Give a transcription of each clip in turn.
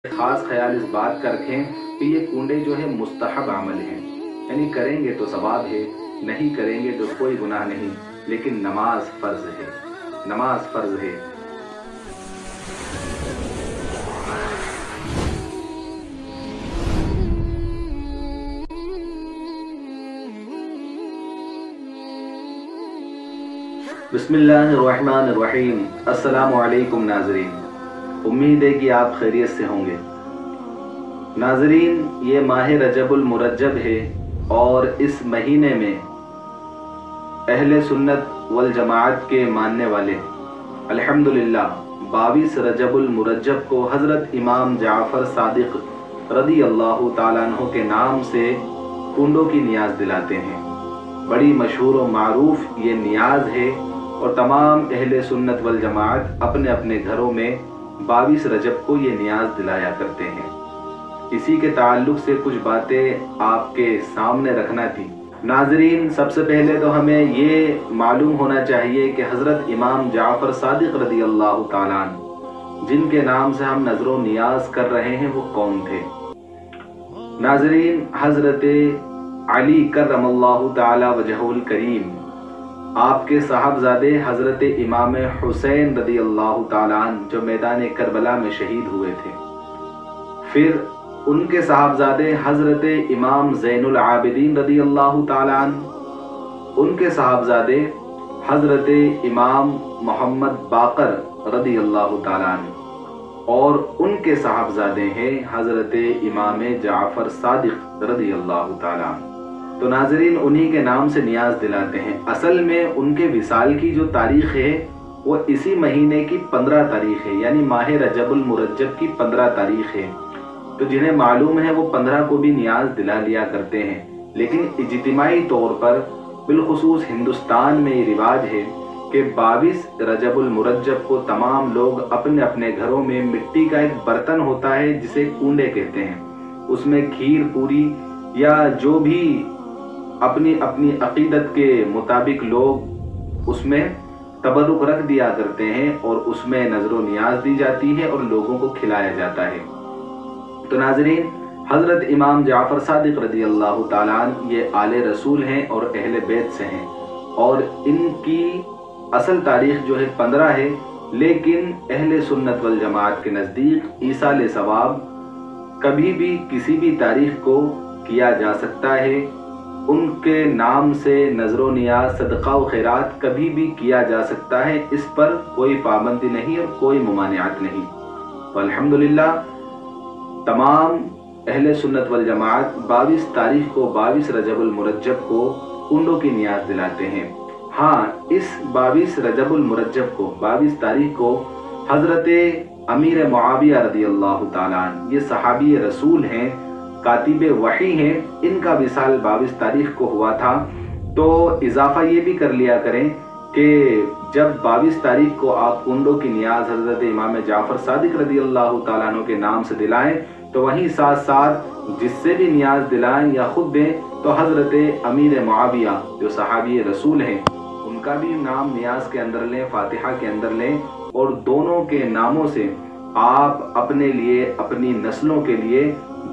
खास ख्याल इस बात का रखें कि ये कूड़े जो है मुस्तहब अमल हैं, यानी करेंगे तो सवाब है, नहीं करेंगे तो कोई गुनाह नहीं, लेकिन नमाज फ़र्ज़ है, नमाज फ़र्ज़ है। बिस्मिल्लाहिर्रहमानिर्रहीम। अस्सलामु अलैकुम नाज़रीन, उम्मीद है कि आप खैरियत से होंगे। नाज़रीन, ये माह रजबुल मुरज्जब है और इस महीने में अहले सुन्नत वल जमाअत के मानने वाले अल्हम्दुलिल्लाह 22 रजबुल मुरज्जब को हज़रत इमाम जाफ़र सादिक रदी अल्लाह ताला अन्हु के नाम से कुंडों की नियाज़ दिलाते हैं। बड़ी मशहूर व मारूफ ये नियाज़ है और तमाम अहले सुन्नत वल जमाअत अपने अपने घरों में 22 रजब को ये नियाज़ दिलाया करते हैं। इसी के ताल्लुक़ से कुछ बातें आपके सामने रखना थी। नाज़रीन, सबसे पहले तो हमें ये मालूम होना चाहिए कि हज़रत इमाम जाफ़र सादिक रदी अल्लाह ताला अन्हु जिनके नाम से हम नज़रो नियाज़ कर रहे हैं वो कौन थे। नाज़रीन, हज़रत अली करमल्लाहु ताला वजहुल करीम आपके साहबजादे हज़रत इमाम हुसैन रदी अल्लाह ताला अन्हु जो मैदान करबला में शहीद हुए थे, फिर उनके साहबजादे हज़रत इमाम ज़ैनुल आबिदीन रदी अल्लाह ताला अन्हु, उनके साहबजादे हज़रत इमाम मोहम्मद बाक़र रदी अल्लाह ताला अन्हु और उनके साहबजादे हैं हज़रत इमाम जाफ़र सादिक रदी अल्लाह ताला अन्हु। तो नाज़रीन, उन्हीं के नाम से नियाज़ दिलाते हैं। असल में उनके विसाल की जो तारीख़ है वो इसी महीने की 15 तारीख़ है, यानी माह रजबुल मुरज्जब की 15 तारीख़ है। तो जिन्हें मालूम है वो 15 को भी नियाज़ दिला लिया करते हैं, लेकिन इज्तिमाई तौर पर बिलखुसूस हिंदुस्तान में ये रिवाज है कि 22 रजबुल मुरज्जब को तमाम लोग अपने अपने घरों में मिट्टी का एक बर्तन होता है जिसे कूंडे कहते हैं, उसमें खीर पूरी या जो भी अपनी अपनी अकीदत के मुताबिक लोग उसमें तबरुक रख दिया करते हैं और उसमें नज़रो नियाज दी जाती है और लोगों को खिलाया जाता है। तो नाज़रीन, हज़रत इमाम जाफ़र सादिक रदी अल्लाह ताला अन्हु ये आले रसूल हैं और अहले बैत से हैं और इनकी असल तारीख़ जो है 15 है, लेकिन अहले सुन्नत वल जमाअत के नज़दीक ईसाल सवाब कभी भी किसी भी तारीख़ को किया जा सकता है। उनके नाम से नज़रो नियाज सदक़ा व खैरात कभी भी किया जा सकता है, इस पर कोई पाबंदी नहीं और कोई मुमानियात नहीं। तो अल्हम्दुलिल्लाह तमाम अहले सुन्नत वल जमाअत 22 तारीख़ को 22 रजबुल मुरज्जब को कुंडों की नियाज़ दिलाते हैं। हाँ, इस 22 रजबुल मुरज्जब को 22 तारीख़ को हज़रत अमीर मुआविया रदी अल्लाह ताला अन्हु, ये सहाबी रसूल हैं, कातिब वही हैं, इनका विसाल 22 तारीख़ को हुआ था। तो इजाफ़ा ये भी कर लिया करें कि जब 22 तारीख़ को आप कुंडों की नियाज़ हज़रत इमाम जाफ़र सादिक रदी अल्लाह ताला अन्हु के नाम से दिलाएं, तो वहीं साथ साथ जिससे भी नियाज़ दिलाएं या ख़ुद दें तो हज़रत अमीर मुआविया जो सहाबी रसूल हैं उनका भी नाम नियाज़ के अंदर लें, फ़ातिहा के अंदर लें और दोनों के नामों से आप अपने लिए, अपनी नस्लों के लिए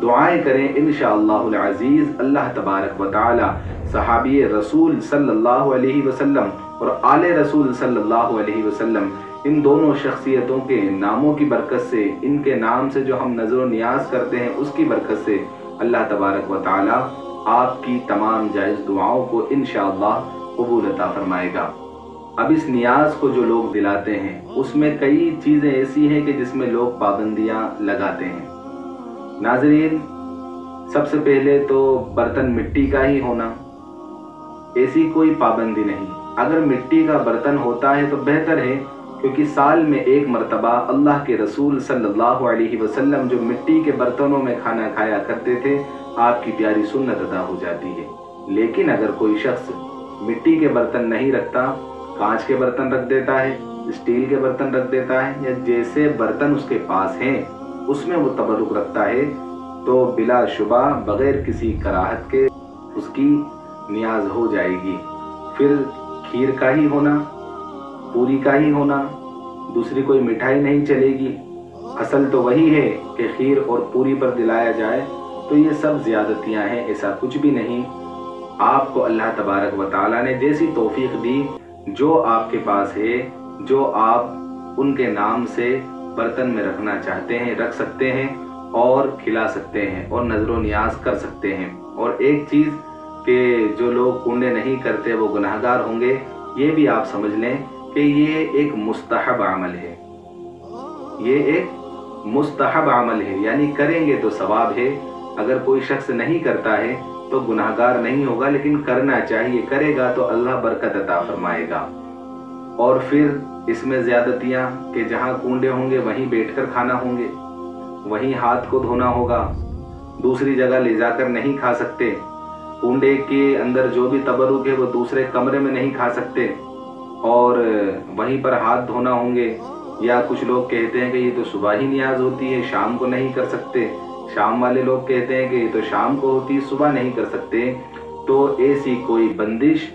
दुआएं करें। इंशाअल्लाहुल अज़ीज़ अल्लाह तबारक व तआला सहाबी रसूल सल्लल्लाहु अलैहि वसल्लम और आले रसूल सल्लल्लाहु अलैहि वसल्लम इन दोनों शख्सियतों के नामों की बरकत से, इनके नाम से जो हम नज़र नियाज़ करते हैं उसकी बरकत से अल्लाह तबारक व तआला आपकी तमाम जायज़ दुआओं को इंशाअल्लाह कबूल अता फरमाएगा। अब इस नियाज़ को जो लोग दिलाते हैं उसमें कई चीज़ें ऐसी हैं कि जिसमें लोग पाबंदियाँ लगाते हैं। नाज़रीन, सबसे पहले तो बर्तन मिट्टी का ही होना, ऐसी कोई पाबंदी नहीं। अगर मिट्टी का बर्तन होता है तो बेहतर है, क्योंकि साल में एक मरतबा अल्लाह के रसूल सल्लल्लाहु अलैहि वसल्लम जो मिट्टी के बर्तनों में खाना खाया करते थे, आपकी प्यारी सुन्नत अदा हो जाती है। लेकिन अगर कोई शख्स मिट्टी के बर्तन नहीं रखता, कांच के बर्तन रख देता है, स्टील के बर्तन रख देता है या जैसे बर्तन उसके पास हैं उसमें वो तबरुक रखता है, तो बिला शुबा बग़ैर किसी कराहत के उसकी नियाज़ हो जाएगी। फिर खीर का ही होना, पूरी का ही होना, दूसरी कोई मिठाई नहीं चलेगी। اصل تو وہی ہے کہ خیر اور پوری پر دلایا جائے، تو یہ سب زیادتیاں ہیں، ایسا کچھ بھی نہیں۔ آپ کو اللہ تبارک و تعالیٰ نے جیسی توفیق دی، جو آپ کے پاس ہے، جو آپ ان کے نام سے برتن میں رکھنا چاہتے ہیں رکھ سکتے ہیں اور کھلا سکتے ہیں اور نظر و نیاز کر سکتے ہیں۔ اور ایک چیز کہ جو لوگ کنڈے نہیں کرتے وہ گناہگار ہوں گے، یہ بھی آپ سمجھ لیں کہ یہ ایک مستحب عمل ہے، یہ ایک مستحب عمل ہے، یعنی کریں گے تو ثواب ہے۔ اگر کوئی شخص نہیں کرتا ہے تو گناہگار نہیں ہوگا، لیکن کرنا چاہیے، کرے گا تو اللہ برکت عطا فرمائے گا۔ اور پھر اس میں زیادتیاں کہ جہاں کنڈے ہوں گے وہیں بیٹھ کر کھانا ہوں گے، وہیں ہاتھ کو دھونا ہوگا، دوسری جگہ لے جا کر نہیں کھا سکتے، کنڈے کے اندر جو بھی تبرک ہے وہ دوسرے کمرے میں نہیں کھا سکتے، اور وہیں پر ہاتھ دھونا ہوں گے۔ یا کچھ لوگ کہتے ہیں کہ یہ تو صبح ہی نیاز ہوتی ہے، شام کو نہیں کر سکتے، شام والے لوگ کہتے ہیں کہ یہ تو شام کو ہوتی ہے، صبح نہیں کر سکتے۔ تو ایسی کوئی بندش،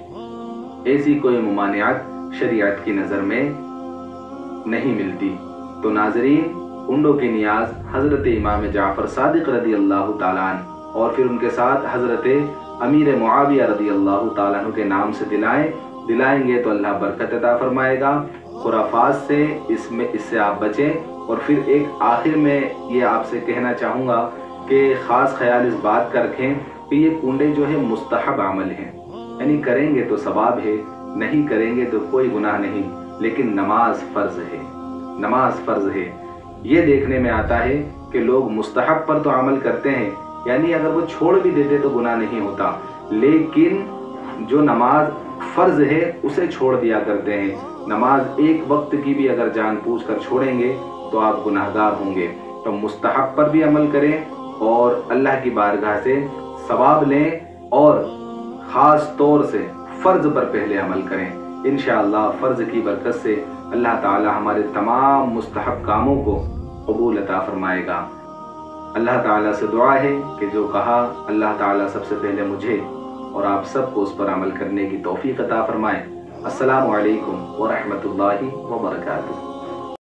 ایسی کوئی ممانعت شریعت کی نظر میں نہیں ملتی۔ تو ناظرین، کنڈوں کی نیاز حضرت امام جعفر صادق رضی اللہ تعالیٰ عنہ اور پھر ان کے ساتھ حضرت امیر معاویہ رضی اللہ تعالیٰ عنہ کے نام سے دلائیں گے تو اللہ برکت عطا فرمائے گا۔ خرافات سے اس سے آپ بچیں۔ اور پھر ایک آخر میں یہ آپ سے کہنا چاہوں گا کہ خاص خیال اس بات کا رکھیں کہ یہ کنڈے جو ہے مستحب عمل ہیں، یعنی کریں گے تو ثواب ہے، نہیں کریں گے تو کوئی گناہ نہیں، لیکن نماز فرض ہے، نماز فرض ہے۔ یہ دیکھنے میں آتا ہے کہ لوگ مستحب پر تو عمل کرتے ہیں، یعنی اگر وہ چھوڑ بھی دیتے تو گناہ نہیں ہوتا، لیکن جو نماز فرض ہے اسے چھوڑ دیا کرتے ہیں۔ نماز ایک وقت کی بھی اگر جان بوجھ کر چھوڑیں گے تو آپ گناہگار ہوں گے۔ تو مستحب پر بھی عمل کریں اور اللہ کی بارگاہ سے ثواب لیں، اور خاص طور سے فرض پر پہلے عمل کریں۔ انشاءاللہ فرض کی برکت سے اللہ تعالی ہمارے تمام مستحب کاموں کو قبول عطا فرمائے گا۔ اللہ تعالیٰ سے دعا ہے کہ جو کہا اللہ تعالیٰ سب سے پہلے مجھے اور آپ سب کو اس پر عمل کرنے کی توفیق عطا فرمائے۔ السلام علیکم ورحمۃ اللہ وبرکاتہ۔